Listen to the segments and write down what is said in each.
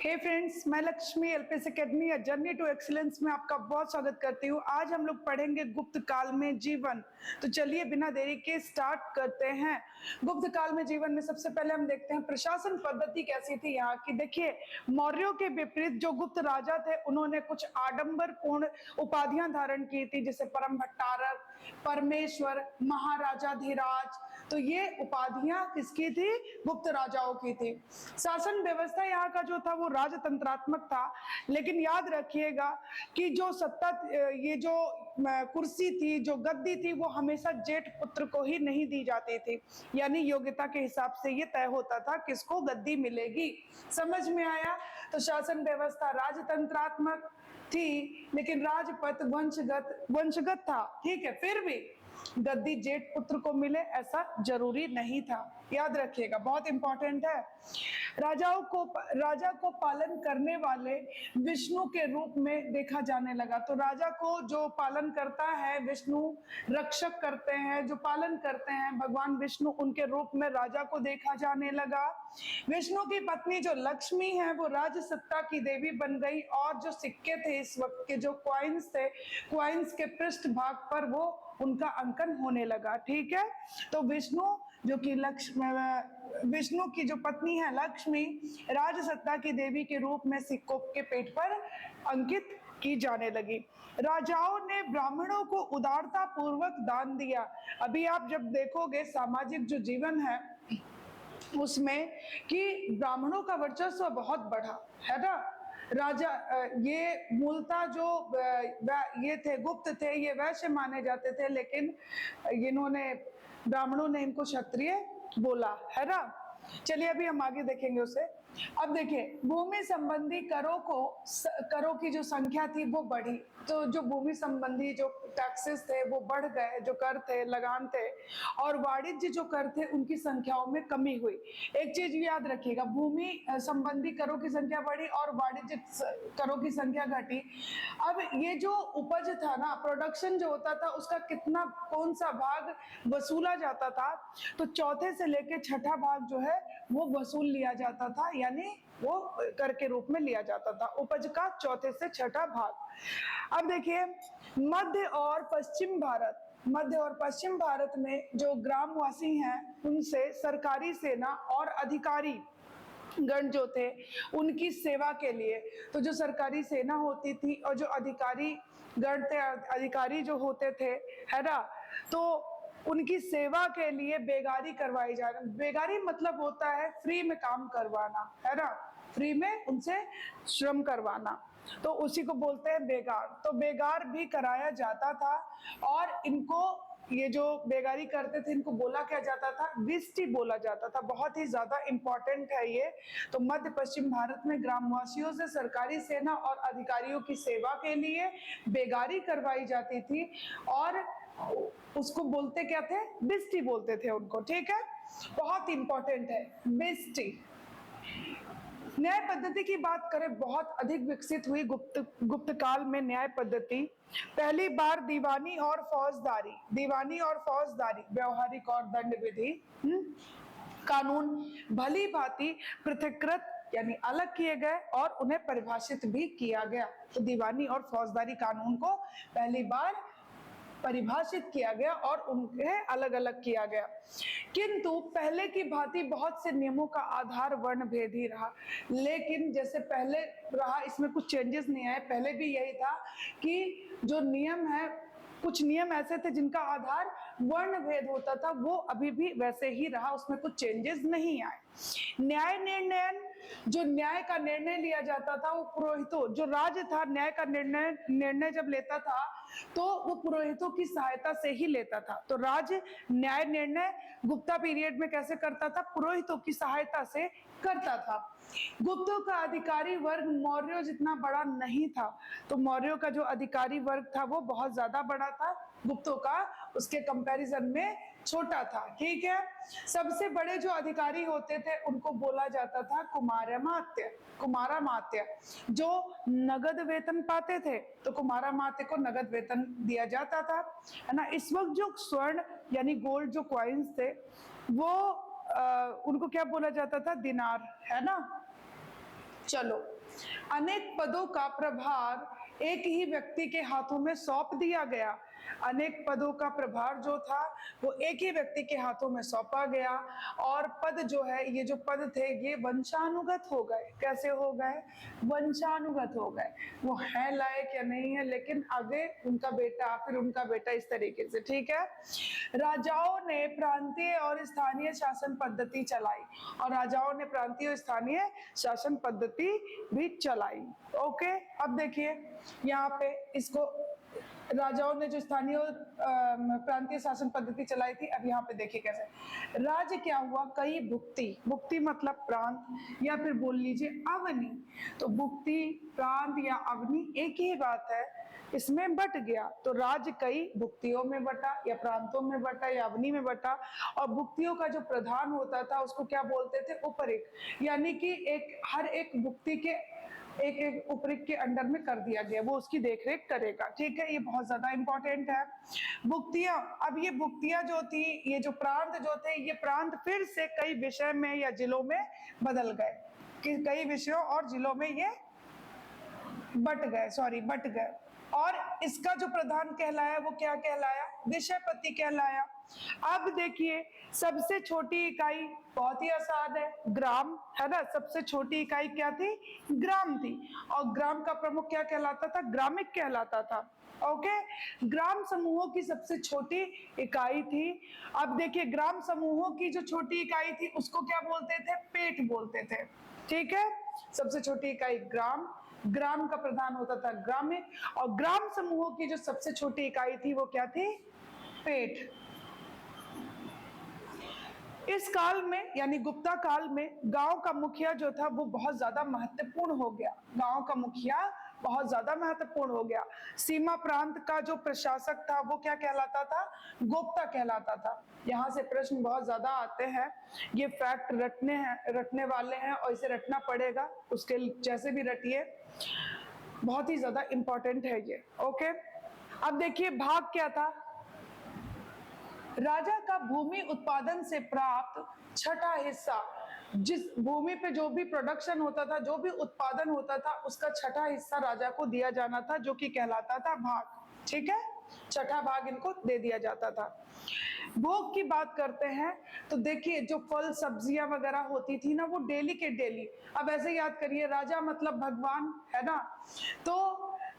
हे friends, मैं Lakshmi LPS academy या journey to excellence में आपका बहुत स्वागत करती हूँ। आज हम लोग पढ़ेंगे गुप्त काल में जीवन। तो चलिए बिना देरी के स्टार्ट करते हैं। गुप्त काल में जीवन में सबसे पहले हम देखते हैं प्रशासन पद्धति कैसी थी यहाँ की। देखिए, मौर्यों के विपरीत जो गुप्त राजा थे उन्होंने कुछ आडंबरपूर्ण उपाधियां धारण की थी, जैसे परम भट्टारक, परमेश्वर, महाराजाधिराज। तो ये उपाधियां किसकी थी? गुप्त राजाओं की थी। शासन व्यवस्था यहाँ का जो था वो राजतंत्रात्मक था, लेकिन याद रखिएगा कि जो सत्ता, ये जो कुर्सी थी, जो गद्दी थी, वो हमेशा जेठ पुत्र को ही नहीं दी जाती थी। यानी योग्यता के हिसाब से ये तय होता था किसको गद्दी मिलेगी। समझ में आया? तो शासन व्यवस्था राजतंत्रात्मक थी, लेकिन राजपद वंशगत था। ठीक है, फिर भी गद्दी जेठ पुत्र को मिले ऐसा जरूरी नहीं था। याद रखिएगा, बहुत इंपॉर्टेंट है। राजा को पालन करने वाले विष्णु के रूप में देखा जाने लगा। तो राजा को जो पालन करता है विष्णु, रक्षक करते हैं, जो पालन करते हैं भगवान विष्णु, उनके रूप में राजा को देखा जाने लगा। विष्णु की पत्नी जो लक्ष्मी है वो राज सत्ता की देवी बन गई, और जो सिक्के थे इस वक्त के, जो क्वाइंस थे, क्वाइंस के पृष्ठ भाग पर वो उनका अंकन होने लगा। ठीक है, तो विष्णु की जो पत्नी है लक्ष्मी, राजसत्ता की देवी के रूप में सिक्कों के पेट पर अंकित की जाने लगी। राजाओं ने ब्राह्मणों को उदारता पूर्वक दान दिया। अभी आप जब देखोगे सामाजिक जो जीवन है उसमें कि ब्राह्मणों का वर्चस्व बहुत बढ़ा है ना। राजा ये मूलतः जो ये थे, गुप्त थे, ये वैश्य माने जाते थे, लेकिन इन्होंने, ब्राह्मणों ने इनको क्षत्रिय बोला है ना। चलिए अभी हम आगे देखेंगे उसे। अब देखिए, भूमि संबंधी करों की जो संख्या थी वो बढ़ी। तो जो भूमि संबंधी जो टैक्सेस थे वो बढ़ गए, जो कर थे, लगान थे, और वाणिज्य जो कर थे उनकी संख्याओं में कमी हुई। एक चीज याद रखिएगा, भूमि संबंधी करों की संख्या बढ़ी और वाणिज्य करों की संख्या घटी। अब ये जो उपज था ना, प्रोडक्शन जो होता था, उसका कितना, कौन सा भाग वसूला जाता था, तो चौथे से लेकर छठा भाग जो है वो वसूल लिया जाता था, यानी वो कर के रूप में लिया जाता था, उपज का चौथे से छठा भाग। अब देखिए, मध्य और पश्चिम भारत में जो ग्रामवासी हैं उनसे सरकारी सेना और अधिकारी गण जो थे उनकी सेवा के लिए, तो जो सरकारी सेना होती थी और जो अधिकारी गण थे, अधिकारी जो होते थे है ना, तो उनकी सेवा के लिए बेगारी करवाई जा रही। बेगारी मतलब होता है फ्री में काम करवाना, है ना, फ्री में उनसे श्रम करवाना, तो उसी को बोलते हैं बेगार। तो बेगार भी कराया जाता था, और इनको, ये जो बेगारी करते थे, इनको बोला क्या जाता था? विष्टि बोला जाता था। बहुत ही ज्यादा इंपॉर्टेंट है ये। तो मध्य पश्चिम भारत में ग्रामवासियों से सरकारी सेना और अधिकारियों की सेवा के लिए बेगारी करवाई जाती थी, और उसको बोलते क्या थे? विष्टि बोलते थे उनको। ठीक है, बहुत इंपॉर्टेंट है विष्टि। न्याय पद्धति की बात करें, बहुत अधिक विकसित हुई गुप्त काल में न्याय पद्धति। पहली बार दीवानी और फौजदारी, व्यवहारिक और दंड विधि कानून भली भांति पृथक्कृत यानी अलग किए गए और उन्हें परिभाषित भी किया गया। तो दीवानी और फौजदारी कानून को पहली बार परिभाषित किया गया और उन्हें अलग अलग किया गया। किंतु पहले की भांति बहुत से नियमों का आधार वर्ण भेद ही रहा। लेकिन जैसे पहले रहा, इसमें कुछ चेंजेस नहीं आए। पहले भी यही था कि जो नियम है, कुछ नियम ऐसे थे जिनका आधार वर्ण भेद होता था, वो अभी भी वैसे ही रहा, उसमें कुछ चेंजेस नहीं आए। न्याय निर्णयन, जो न्याय का निर्णय लिया जाता था वो पुरोहितों, जो राज था, न्याय का निर्णय जब लेता था तो वो पुरोहितों की सहायता से ही लेता था। तो राज न्याय निर्णय गुप्ता पीरियड में कैसे करता था? पुरोहितों की सहायता से करता था। गुप्तों का अधिकारी वर्ग मौर्यों जितना बड़ा नहीं था। तो मौर्यों का जो अधिकारी वर्ग था वो बहुत ज्यादा बड़ा था, गुप्तों का उसके कंपैरिजन में छोटा था। ठीक है, सबसे बड़े जो अधिकारी होते थे उनको बोला जाता था कुमारामात्य, जो नगद वेतन पाते थे। तो कुमारामात्य को नगद वेतन दिया जाता था, है ना। इस वक्त जो स्वर्ण यानी गोल्ड जो कॉइन्स थे वो उनको क्या बोला जाता था? दिनार, है ना। चलो अनेक पदों का प्रभार एक ही व्यक्ति के हाथों में सौंप दिया गया। अनेक पदों का प्रभार जो था वो एक ही व्यक्ति के हाथों में सौंपा गया, और पद जो है, ये जो पद थे ये वंशानुगत हो गए। कैसे हो गए? वंशानुगत हो गए। वो है लायक या नहीं है, लेकिन आगे उनका बेटा, फिर उनका बेटा, इस तरीके से। ठीक है। राजाओं ने प्रांतीय और स्थानीय शासन पद्धति चलाई, और राजाओं ने प्रांतीय और स्थानीय शासन पद्धति भी चलाई। ओके, अब देखिए यहाँ पे इसको, राजाओं ने जो स्थानीय प्रांतीय शासन पद्धति चलाई थी। अब यहाँ पे देखिए कैसे राज्य क्या हुआ, कई भुक्ति, भुक्ति मतलब प्रांत या फिर बोल लीजिए अवनी। तो भुक्ति, प्रांत या अवनी एक ही बात है, इसमें बट गया। तो राज्य कई भुक्तियों में बटा, या प्रांतों में बटा, या अवनी में बटा। और भुक्तियों का जो प्रधान होता था उसको क्या बोलते थे? उपरिक्त। यानी कि एक, हर एक भुक्ति के एक एक उपरिक्त के अंडर में कर दिया गया, वो उसकी देखरेख करेगा। ठीक है, ये बहुत ज्यादा इंपॉर्टेंट है। भुक्तियां, अब ये भुक्तियां जो थी, ये जो प्रांत जो थे, ये प्रांत फिर से कई विषय में या जिलों में बदल गए, कि कई विषयों और जिलों में ये बट गए। और इसका जो प्रधान कहलाया वो क्या कहलाया? विषयपति कहलाया। अब देखिए सबसे छोटी इकाई बहुत ही आसान है, ग्राम, है ना। सबसे छोटी इकाई क्या थी? ग्राम थी। और ग्राम का प्रमुख क्या कहलाता था? ग्रामिक कहलाता था। ओके, ग्राम समूहों की सबसे छोटी इकाई थी। अब देखिए ग्राम समूहों की जो छोटी इकाई थी उसको क्या बोलते थे? पेट बोलते थे। ठीक है, सबसे छोटी इकाई ग्राम, ग्राम का प्रधान होता था ग्रामिक, और ग्राम समूहों की जो सबसे छोटी इकाई थी वो क्या थी? पेट। इस काल में यानी गुप्ता काल में गांव का मुखिया जो था वो बहुत ज्यादा महत्वपूर्ण हो गया। गांव का मुखिया बहुत ज्यादा महत्वपूर्ण हो गया। सीमा प्रांत का जो प्रशासक था वो क्या कहलाता था? गोप्ता कहलाता था। यहाँ से प्रश्न बहुत ज्यादा आते हैं, ये फैक्ट रटने वाले हैं, और इसे रटना पड़ेगा, उसके जैसे भी रटिए, बहुत ही ज्यादा इंपॉर्टेंट है ये। ओके, अब देखिए भाग क्या था? राजा का भूमि उत्पादन से प्राप्त छठा हिस्सा, जिस भूमि पे जो भी प्रोडक्शन होता था, जो भी उत्पादन होता था, उसका छठा हिस्सा राजा को दिया जाना था, जो कि कहलाता था भाग। ठीक है, छठा भाग इनको दे दिया जाता था। भोग की बात करते हैं तो देखिए जो फल सब्जियां वगैरह होती थी ना, वो डेली के डेली, अब ऐसे याद करिए, राजा मतलब भगवान, है ना। तो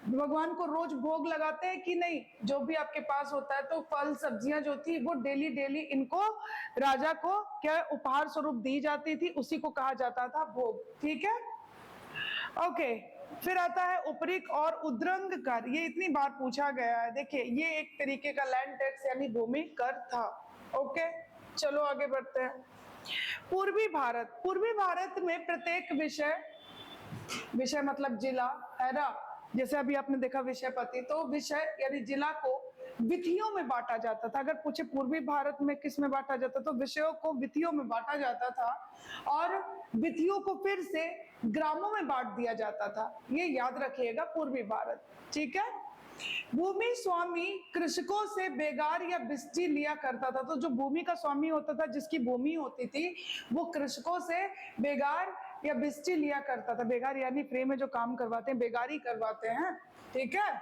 भगवान को रोज भोग लगाते हैं कि नहीं? जो भी आपके पास होता है, तो फल सब्जियां जो थी वो डेली डेली इनको, राजा को क्या उपहार स्वरूप दी जाती थी, उसी को कहा जाता था भोग। ठीक है, ओके। फिर आता है उपरिक और उद्रंग कर, ये इतनी बार पूछा गया है। देखिए ये एक तरीके का लैंड टैक्स यानी भूमि कर था। ओके, चलो आगे बढ़ते हैं। पूर्वी भारत, पूर्वी भारत में प्रत्येक विषय, विषय मतलब जिला, है ना। जैसे अभी आपने देखा विषयपति, तो विषय यानी जिला को विधियों में बांटा जाता था। अगर पूछे पूर्वी भारत में किस में बांटा जाता, तो विषयों को विधियों में बांटा जाता था, और विधियों को फिर से ग्रामों में बांट दिया जाता था। ये याद रखिएगा, पूर्वी भारत। ठीक है, भूमि स्वामी कृषकों से बेगार या बिस्टी लिया करता था। तो जो भूमि का स्वामी होता था, जिसकी भूमि होती थी, वो कृषकों से बेगार या बिस्टी लिया करता था। बेगार यानी फ्री में जो काम करवाते हैं, बेगारी करवाते हैं। ठीक है,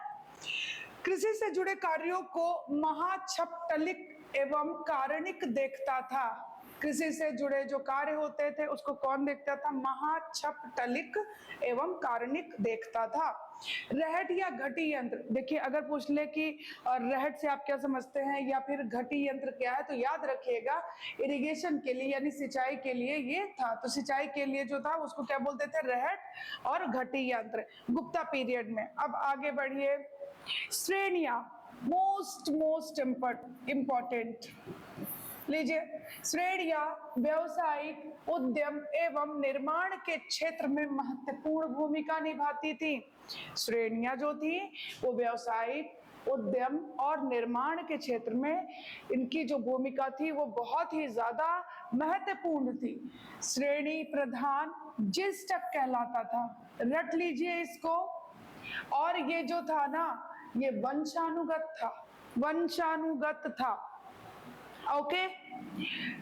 कृषि से जुड़े कार्यों को महाछपटलिक एवं कारणिक देखता था। कृषि से जुड़े जो कार्य होते थे उसको कौन देखता था? महाछपटलिक एवं कारणिक देखता था। रहट या घटी यंत्र, देखिए अगर पूछ ले कि रहट से आप क्या समझते हैं या फिर घटी यंत्र क्या है, तो याद रखिएगा इरिगेशन के लिए यानी सिंचाई के लिए ये था। तो सिंचाई के लिए जो था उसको क्या बोलते थे? रहट और घटी यंत्र, गुप्ता पीरियड में। अब आगे बढ़िए, श्रेणियां, मोस्ट इंपॉर्टेंट लीजिए। श्रेणियां व्यवसायिक, उद्यम एवं निर्माण के क्षेत्र में महत्वपूर्ण भूमिका निभाती थी। श्रेणियां जो थी वो व्यवसायिक, उद्यम और निर्माण के क्षेत्र में इनकी जो भूमिका थी वो बहुत ही ज्यादा महत्वपूर्ण थी। श्रेणी प्रधान जिस्टक कहलाता था, रट लीजिए इसको। और ये जो था ना, ये वंशानुगत था, वंशानुगत था। ओके,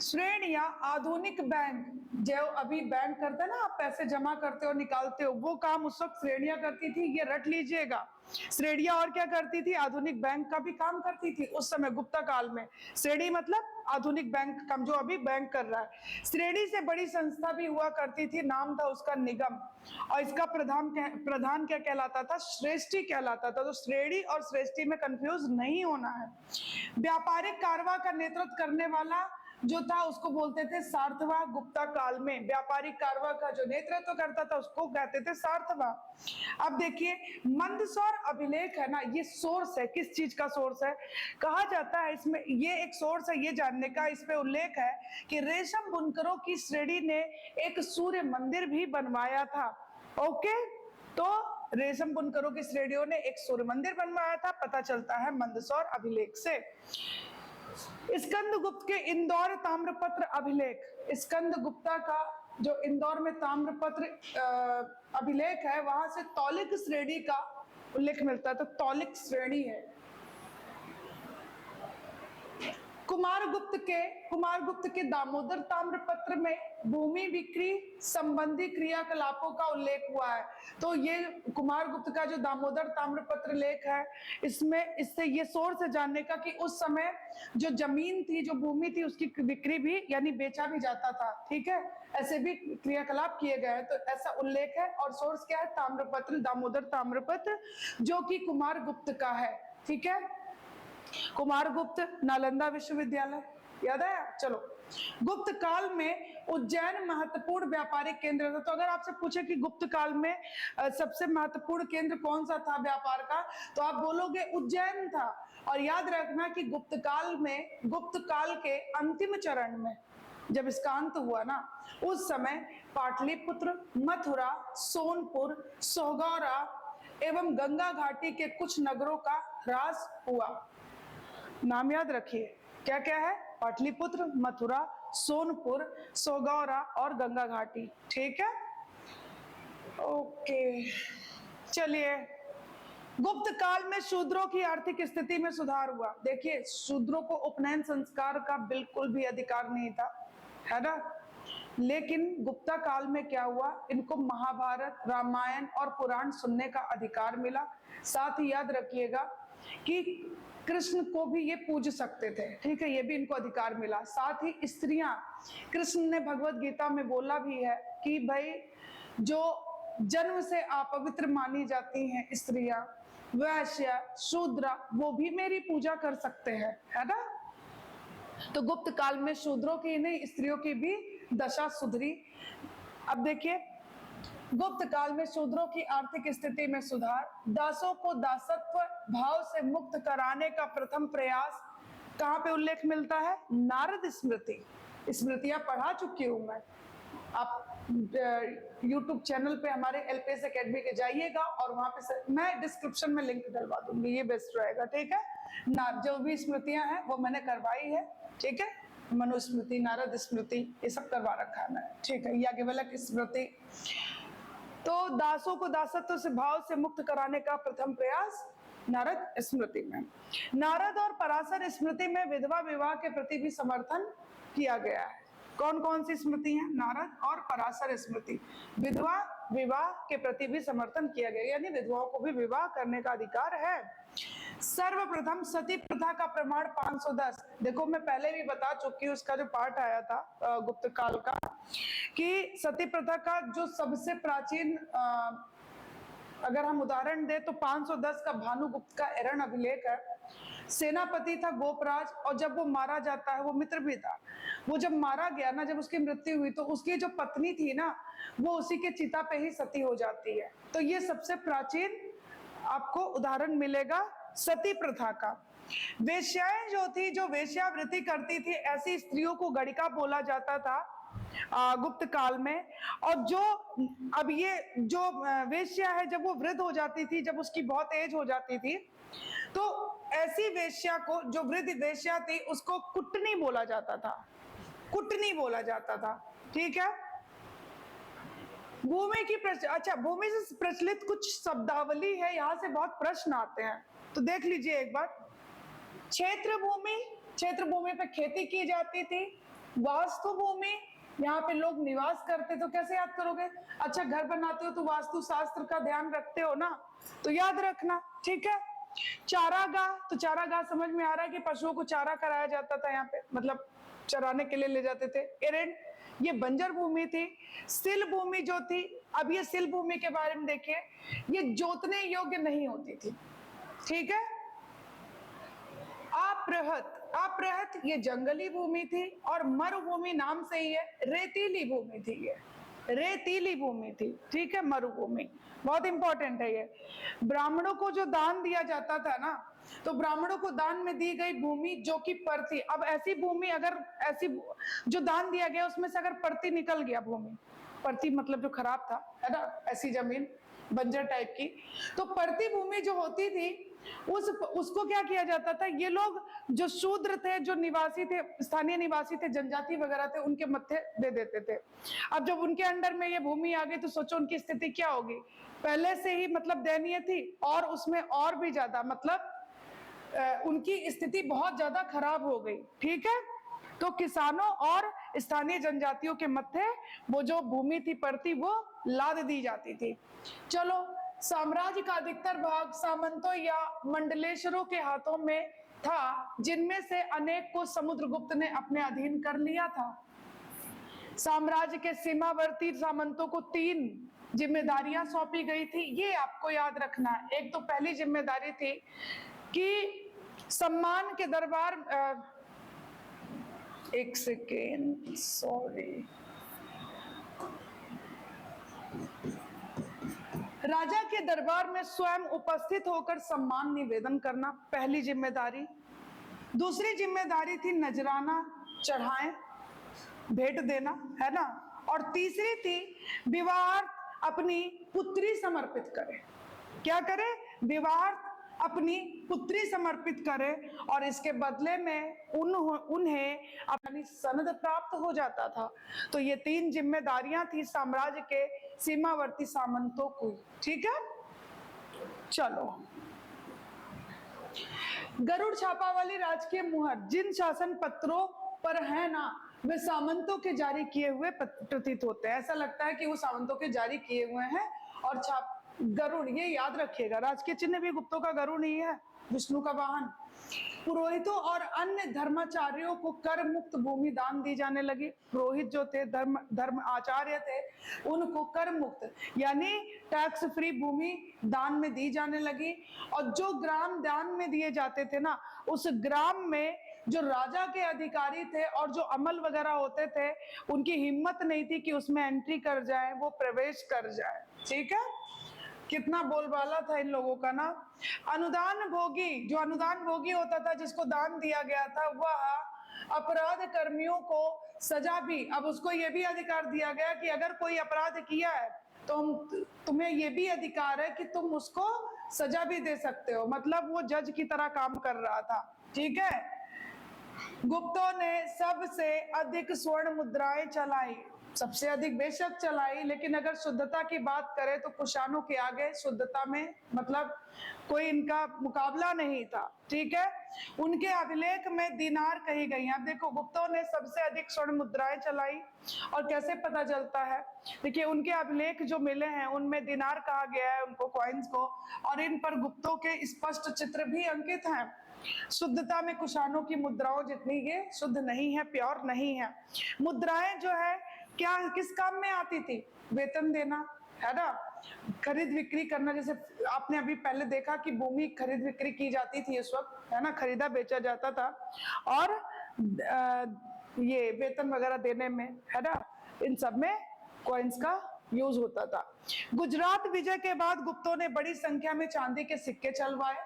श्रेणियां आधुनिक बैंक, जो अभी बैंक करते हैं ना, आप पैसे जमा करते हो निकालते हो, वो काम उस वक्त श्रेणियां करती थी। ये रट लीजिएगा। श्रेणियां और क्या करती थी? आधुनिक बैंक का भी काम करती थी उस समय गुप्ता काल में। श्रेणी मतलब आधुनिक बैंक का, जो अभी बैंक कर रहा है। श्रेणी से बड़ी संस्था भी हुआ करती थी, नाम था उसका निगम, और इसका प्रधान क्या कहलाता था? श्रेष्ठी कहलाता था। तो श्रेणी और श्रेष्ठी में कंफ्यूज नहीं होना है। व्यापारिक कारवा का नेतृत्व करने वाला जो था उसको बोलते थे सार्थवा। गुप्ता काल में व्यापारिक कारवा का जो नेतृत्व करता था उसको कहते थे सार्थवा। अब देखिए, मंदसौर अभिलेख है ना, ये सोर्स है। किस चीज का सोर्स है? कहा जाता है इसमें, ये एक सोर्स है ये जानने का, इस पे उल्लेख है कि रेशम बुनकरों की श्रेणी ने एक सूर्य मंदिर भी बनवाया था। ओके, तो रेशम बुनकरों की श्रेणियों ने एक सूर्य मंदिर बनवाया था, पता चलता है मंदसौर अभिलेख से। स्कंदगुप्त के इंदौर ताम्रपत्र अभिलेख, स्कंदगुप्ता का जो इंदौर में ताम्रपत्र अभिलेख है, वहां से तौलिक श्रेणी का उल्लेख मिलता है। तो तौलिक श्रेणी है। कुमारगुप्त के दामोदर ताम्रपत्र में भूमि बिक्री संबंधी क्रियाकलापों का उल्लेख हुआ है। तो ये कुमारगुप्त का जो दामोदर ताम्रपत्र लेख है, इससे ये सोर्स है जानने का कि उस समय जो जमीन थी, जो भूमि थी, उसकी बिक्री भी यानी बेचा भी जाता था। ठीक है, ऐसे भी क्रियाकलाप किए गए हैं। तो ऐसा उल्लेख है। और सोर्स क्या है? ताम्रपत्र, दामोदर ताम्रपत्र, जो कि कुमारगुप्त का है। ठीक है, कुमारगुप्त, नालंदा विश्वविद्यालय, याद आया? चलो, गुप्त काल में उज्जैन महत्वपूर्ण व्यापारिक केंद्र था। तो अगर आपसे पूछे कि गुप्त काल में सबसे महत्वपूर्ण केंद्र कौन सा था व्यापार का, तो आप बोलोगे उज्जैन था। और याद रखना कि गुप्त काल के अंतिम चरण में जब इसका अंत हुआ ना, उस समय पाटलिपुत्र, मथुरा, सोनपुर, सोगौरा एवं गंगा घाटी के कुछ नगरों का ह्रास हुआ। नाम याद रखिए, क्या क्या है? पाटलिपुत्र, मथुरा, सोनपुर, सोगौरा और गंगा घाटी। ठीक है, ओके। चलिए, गुप्त काल में शूद्रों की आर्थिक स्थिति में सुधार हुआ। देखिए, शूद्रों को उपनयन संस्कार का बिल्कुल भी अधिकार नहीं था, है ना। लेकिन गुप्ता काल में क्या हुआ? इनको महाभारत, रामायण और पुराण सुनने का अधिकार मिला। साथ ही याद रखिएगा कि कृष्ण को भी ये पूज सकते थे। ठीक है, ये भी इनको अधिकार मिला। साथ ही स्त्रियां, कृष्ण ने भगवत गीता में बोला भी है कि भाई जो जन्म से अपवित्र मानी जाती हैं स्त्रियां, वैश्य, शूद्रा, वो भी मेरी पूजा कर सकते हैं, है ना। तो गुप्त काल में शूद्रों की नहीं, स्त्रियों की भी दशा सुधरी। अब देखिए, गुप्त काल में शूद्रों की आर्थिक स्थिति में सुधार, दासों को दासत्व भाव से मुक्त कराने का प्रथम प्रयास कहाँ पे उल्लेख मिलता है? नारद स्मृति। स्मृतियां पढ़ा चुकी हूं मैं। आप YouTube चैनल पे हमारे एलपीएस एकेडमी के जाइएगा और वहां पे मैं डिस्क्रिप्शन में लिंक डलवा दूंगी, ये बेस्ट रहेगा। ठीक है, जो भी स्मृतियां हैं वो मैंने करवाई है। ठीक है, मनुस्मृति, नारद स्मृति, ये सब करवा रखा है मैंने। ठीक है, याज्ञवल्क्य स्मृति। तो दासों को दासत्व से भाव से मुक्त कराने का प्रथम प्रयास नारद स्मृति में। नारद और पराशर स्मृति में विधवा विवाह के प्रति भी समर्थन किया गया है। कौन कौन सी स्मृति है? नारद और पराशर स्मृति। विधवा विवाह के प्रति भी समर्थन किया गया, यानी विधवाओं को भी विवाह करने का अधिकार है। सर्वप्रथम सती प्रथा का प्रमाण 510। देखो, मैं पहले भी बता चुकी हूँ, उसका जो पाठ आया था गुप्त काल का, कि सती प्रथा का जो सबसे प्राचीन अगर हम उदाहरण दें तो 510 का भानुगुप्त का एरण अभिलेख है। सेनापति था गोपराज, और जब वो मारा जाता है, वो मित्र भी था, वो जब मारा गया ना, जब उसकी मृत्यु हुई, तो उसकी जो पत्नी थी ना, वो उसी के चिता पे ही सती हो जाती है। तो ये सबसे प्राचीन आपको उदाहरण मिलेगा सती प्रथा का। वेश्याएं जो थी, जो वेश्यावृत्ति करती थी, ऐसी स्त्रियों को गणिका बोला जाता था गुप्त काल में। और जो अब ये जो वेश्या है, जब वो वृद्ध हो जाती थी, जब उसकी बहुत एज हो जाती थी, तो ऐसी वेश्या को, जो वृद्ध वेश्या थी, उसको कुटनी बोला जाता था। कुटनी बोला जाता था। ठीक है, भूमि की अच्छा, भूमि से प्रचलित कुछ शब्दावली है, यहां से बहुत प्रश्न आते हैं, तो देख लीजिए एक बार। क्षेत्र भूमि, क्षेत्र भूमि पे खेती की जाती थी। वास्तु भूमि, यहाँ पे लोग निवास करते। तो कैसे याद करोगे? अच्छा, घर बनाते हो तो वास्तु शास्त्र का ध्यान रखते हो ना, तो याद रखना, ठीक है। चारागाह, तो चारागाह समझ में आ रहा है कि पशुओं को चारा कराया जाता था यहाँ पे, मतलब चराने के लिए ले जाते थे। एरेंट, ये बंजर भूमि थी। सिल भूमि जो थी, अब ये सिल भूमि के बारे में देखिए, ये जोतने योग्य नहीं होती थी, ठीक है। अप्रहत, अप्रहत ये जंगली भूमि थी, और मरुभूमि नाम से ही है, रेतीली भूमि थी, ये रेतीली भूमि थी, ठीक है, मरुभूमि। बहुत इंपॉर्टेंट है ये। ब्राह्मणों को जो दान दिया जाता था ना, तो ब्राह्मणों को दान में दी गई भूमि जो कि परती, अब ऐसी भूमि अगर ऐसी जो दान दिया गया उसमें से अगर परती निकल गया, भूमि परती मतलब जो खराब था, है ना, ऐसी जमीन बंजर टाइप की, तो परती भूमि जो होती थी उसको क्या किया जाता था, ये लोग जो शूद्र थे, जो निवासी थे, स्थानीय निवासी थे, जनजाति वगैरह थे, उनके मत्थे दे देते थे। अब जब उनके अंडर में ये भूमि आ गई तो सोचो उनकी स्थिति क्या होगी। पहले से ही मतलब दयनीय थी, और उसमें और भी ज्यादा मतलब उनकी स्थिति बहुत ज्यादा खराब हो गई, ठीक है। तो किसानों और स्थानीय जनजातियों के मत्थे वो जो भूमि थी परती, वो लाद दी जाती थी। चलो, साम्राज्य का अधिकतर भाग सामंतों या मंडलेश्वरों के हाथों में था, जिनमें से अनेक को समुद्रगुप्त ने अपने अधीन कर लिया था। साम्राज्य के सीमावर्ती सामंतों को 3 जिम्मेदारियां सौंपी गई थी, ये आपको याद रखना है। एक तो पहली जिम्मेदारी थी कि सम्मान के दरबार, एक सेकेंड, सॉरी, राजा के दरबार में स्वयं उपस्थित होकर सम्मान निवेदन करना, पहली जिम्मेदारी। दूसरी जिम्मेदारी थी नजराना चढ़ाएं, भेंट देना, है ना। और तीसरी थी विवाह अपनी पुत्री समर्पित करे। क्या करे? विवाह अपनी पुत्री समर्पित करे, और इसके बदले में उन्हें अपनी सनद प्राप्त हो जाता था। तो ये 3 जिम्मेदारियां थी साम्राज्य के सीमावर्ती सामंतों को, ठीक है। चलो, गरुड़ छापा वाली राजकीय मुहर जिन शासन पत्रों पर है ना, वे सामंतों के जारी किए हुए प्रतीत होते हैं। ऐसा लगता है कि वो सामंतों के जारी किए हुए हैं। और गरुड़, ये याद रखिएगा, राजकीय चिन्ह भी गुप्तों का गरुड़ ही है, विष्णु का वाहन। पुरोहितों और अन्य धर्माचार्यों को कर मुक्त भूमि दान दी जाने लगी। पुरोहित जो थे, धर्म आचार्य थे, उनको कर मुक्त यानी टैक्स फ्री भूमि दान में दी जाने लगी। और जो ग्राम दान में दिए जाते थे ना, उस ग्राम में जो राजा के अधिकारी थे और जो अमल वगैरह होते थे, उनकी हिम्मत नहीं थी कि उसमें एंट्री कर जाए, वो प्रवेश कर जाए, ठीक है। कितना बोलबाला था इन लोगों का ना। अनुदान भोगी, जो अनुदान भोगी होता था, जिसको दान दिया गया था, वह अपराध कर्मियों को सजा भी, अब उसको ये भी अधिकार दिया गया कि अगर कोई अपराध किया है तो तुम्हें ये भी अधिकार है कि तुम उसको सजा भी दे सकते हो। मतलब वो जज की तरह काम कर रहा था, ठीक है। गुप्तों ने सबसे अधिक स्वर्ण मुद्राएं चलाई, सबसे अधिक बेशक चलाई, लेकिन अगर शुद्धता की बात करें तो कुषाणों के आगे शुद्धता में मतलब कोई इनका मुकाबला नहीं था, ठीक है। उनके अभिलेख में दिनार कही गई। अब देखो, गुप्तों ने सबसे अधिक स्वर्ण मुद्राएं चलाई, और कैसे पता चलता है? देखिए, उनके अभिलेख जो मिले हैं उनमें दिनार कहा गया है उनको, कॉइन्स को, और इन पर गुप्तों के स्पष्ट चित्र भी अंकित हैं। शुद्धता में कुषाणों की मुद्राओं जितनी ये शुद्ध नहीं है, प्योर नहीं है। मुद्राएं जो है क्या किस काम में आती थी? वेतन देना, है ना, खरीद बिक्री करना। जैसे आपने अभी पहले देखा कि भूमि खरीद बिक्री की जाती थी उस वक्त, है ना, खरीदा बेचा जाता था, और ये वेतन वगैरह देने में, है ना, इन सब में कॉइन्स का यूज होता था। गुजरात विजय के बाद गुप्तों ने बड़ी संख्या में चांदी के सिक्के चलवाए,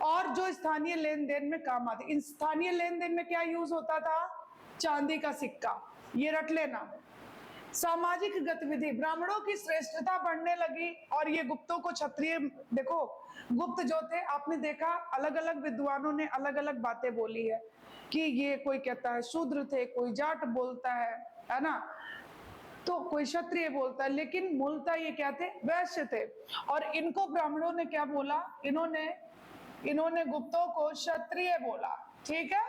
और जो स्थानीय लेन देन में काम आते। इन स्थानीय लेन देन में क्या यूज होता था? चांदी का सिक्का, ये रट लेना। सामाजिक गतिविधि, ब्राह्मणों की श्रेष्ठता बढ़ने लगी, और ये गुप्तों को क्षत्रिय, देखो गुप्त जो थे, आपने देखा अलग अलग विद्वानों ने अलग अलग बातें बोली है कि ये कोई कहता है शूद्र थे, कोई जाट बोलता है ना, तो कोई क्षत्रिय बोलता है, लेकिन मूलतः ये क्या थे? वैश्य थे। और इनको ब्राह्मणों ने क्या बोला? इन्होंने गुप्तों को क्षत्रिय बोला, ठीक है।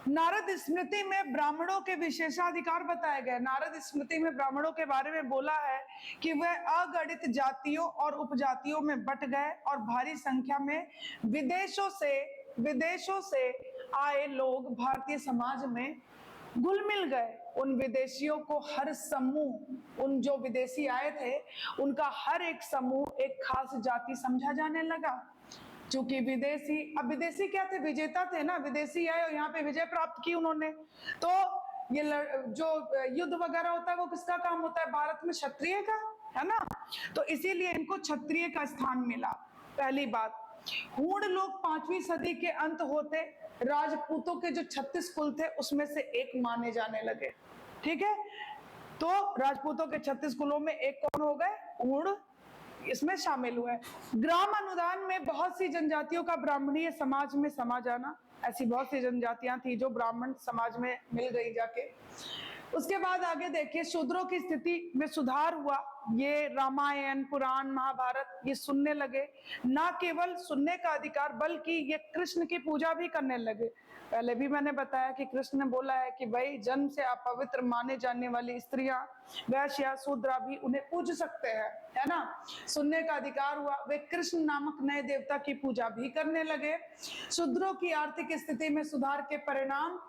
नारद स्मृति में ब्राह्मणों के विशेषाधिकार बताए गए। नारद स्मृति में ब्राह्मणों के बारे में बोला है कि वह अगणित जातियों और उपजातियों में बट गए और भारी संख्या में विदेशों से आए लोग भारतीय समाज में घुल मिल गए। उन विदेशियों को हर समूह, उन जो विदेशी आए थे उनका हर एक समूह एक खास जाति समझा जाने लगा। क्योंकि विदेशी, अब विदेशी क्या थे, विजेता थे ना, विदेशी आए और यहाँ पे विजय प्राप्त की उन्होंने। तो ये जो युद्ध वगैरह होता है वो किसका काम होता है, भारत में क्षत्रिय का, है ना। तो इसीलिए इनको क्षत्रिय का स्थान मिला। पहली बात, हूण लोग 5वीं सदी के अंत होते राजपूतों के जो 36 कुल थे उसमें से एक माने जाने लगे। ठीक है, तो राजपूतों के 36 कुलों में एक कौन हो गए, हूण इसमें शामिल हुए। ग्राम अनुदान में बहुत सी जनजातियों का ब्राह्मणीय समाज में समा जाना, ऐसी बहुत सी जनजातियां थी जो ब्राह्मण समाज में मिल गई जाके। उसके बाद आगे देखिए, शूद्रों की स्थिति में सुधार हुआ। ये रामायण, पुराण, महाभारत ये सुनने लगे। ना केवल सुनने का अधिकार बल्कि ये कृष्ण की पूजा भी करने लगे। पहले भी मैंने बताया कि कृष्ण ने बोला है कि भाई जन्म से अपवित्र माने जाने वाली स्त्रियां, वैश्य, शूद्रा भी उन्हें पूज सकते हैं, है ना। सुनने का अधिकार हुआ, वे कृष्ण नामक नए देवता की पूजा भी करने लगे। शूद्रों की आर्थिक स्थिति में सुधार के परिणाम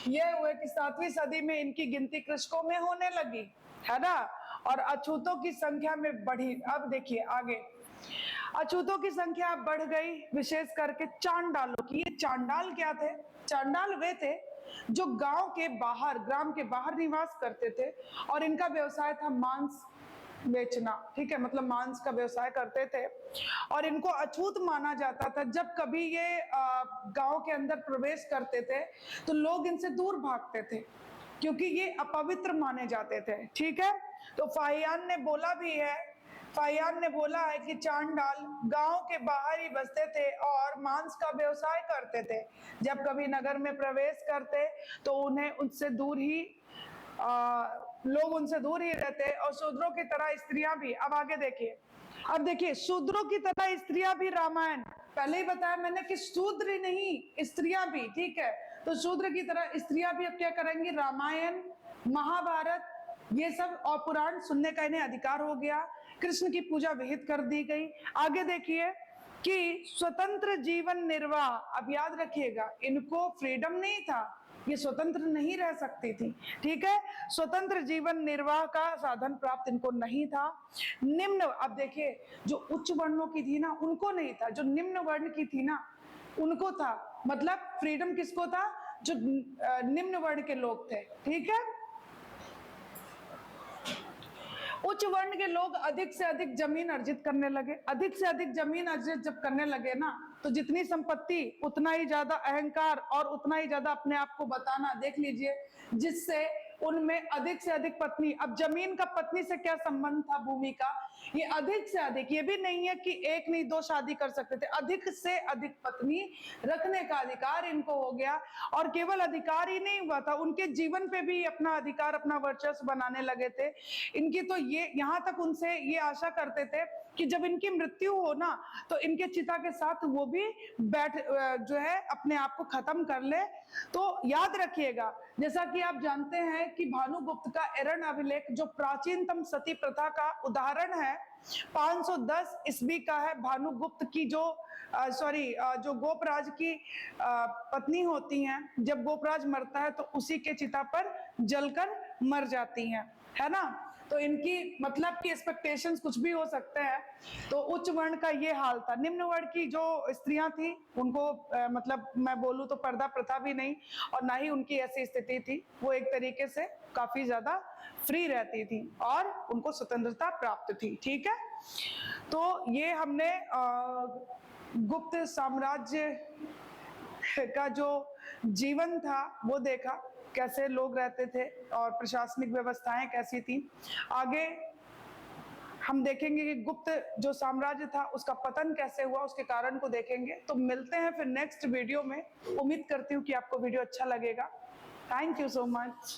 ये हुए कि 7वीं सदी में इनकी गिनती कृषकों में होने लगी, है ना, और अछूतों की संख्या में बढ़ी। अब देखिए आगे, अछूतों की संख्या बढ़ गई, विशेष करके चांडालों की। ये चांडाल क्या थे, चांडाल वे थे जो गांव के बाहर, ग्राम के बाहर निवास करते थे और इनका व्यवसाय था मांस बेचना। ठीक है, मतलब मांस का व्यवसाय करते थे और इनको अछूत माना जाता था। जब कभी ये गांव के अंदर प्रवेश करते थे तो लोग इनसे दूर भागते थे क्योंकि ये अपवित्र माने जाते थे। ठीक है, तो फाहियान ने बोला भी है, फाहियान ने बोला है कि चांडाल गांव के बाहर ही बसते थे और मांस का व्यवसाय करते थे। जब कभी नगर में प्रवेश करते तो उन्हें उनसे दूर ही लोग उनसे दूर ही रहते और शूद्रों की तरह स्त्रियां भी। अब आगे देखिए, अब देखिए, शूद्रों की तरह स्त्रियां भी, रामायण पहले ही बताया मैंने कि शूद्र ही नहीं स्त्रियां भी। ठीक है, तो शूद्र की तरह स्त्रियां भी अब क्या करेंगी, रामायण, महाभारत ये सब और पुराण सुनने का इन्हें अधिकार हो गया। कृष्ण की पूजा विहित कर दी गई। आगे देखिए कि स्वतंत्र जीवन निर्वाह, अब याद रखिएगा इनको फ्रीडम नहीं था, ये स्वतंत्र नहीं रह सकती थी। ठीक है, स्वतंत्र जीवन निर्वाह का साधन प्राप्त इनको नहीं था। निम्न, अब देखिए जो उच्च वर्णों की थी ना उनको नहीं था, जो निम्न वर्ण की थी ना उनको था। मतलब फ्रीडम किसको था, जो निम्न वर्ण के लोग थे। ठीक है, उच्च वर्ण के लोग अधिक से अधिक जमीन अर्जित करने लगे। अधिक से अधिक जमीन अर्जित जब करने लगे ना तो जितनी संपत्ति उतना ही ज्यादा अहंकार और उतना ही ज्यादा अपने आप को बताना। देख लीजिए, जिससे उनमें अधिक से अधिक पत्नी, अब जमीन का पत्नी से क्या संबंध था, भूमि का, ये अधिक से अधिक, ये भी नहीं है कि एक नहीं दो शादी कर सकते थे, अधिक से अधिक पत्नी रखने का अधिकार इनको हो गया। और केवल अधिकार ही नहीं हुआ था, उनके जीवन पे भी अपना अधिकार, अपना वर्चस्व बनाने लगे थे। इनकी तो ये यहां तक उनसे ये आशा करते थे कि जब इनकी मृत्यु हो ना तो इनके चिता के साथ वो भी बैठ जो है अपने आप को खत्म कर ले। तो याद रखिएगा, जैसा कि आप जानते हैं कि भानुगुप्त का एरन अभिलेख जो प्राचीनतम सती प्रथा का उदाहरण है 510 ईस्वी का है। भानुगुप्त की जो जो गोपराज की पत्नी होती हैं, जब गोपराज मरता है तो उसी के चिता पर जलकर मर जाती हैं, है ना। तो इनकी मतलब की एक्सपेक्टेशंस कुछ भी हो सकते हैं। तो उच्च वर्ण का ये हाल था। निम्न वर्ण की जो स्त्रियां थी उनको मतलब मैं बोलूं तो पर्दा प्रथा भी नहीं और ना ही उनकी ऐसी स्थिति थी, वो एक तरीके से काफी ज्यादा फ्री रहती थी और उनको स्वतंत्रता प्राप्त थी। ठीक है, तो ये हमने गुप्त साम्राज्य का जो जीवन था वो देखा, कैसे लोग रहते थे और प्रशासनिक व्यवस्थाएं कैसी थी। आगे हम देखेंगे कि गुप्त जो साम्राज्य था उसका पतन कैसे हुआ, उसके कारण को देखेंगे। तो मिलते हैं फिर नेक्स्ट वीडियो में। उम्मीद करती हूँ कि आपको वीडियो अच्छा लगेगा। Thank you so much.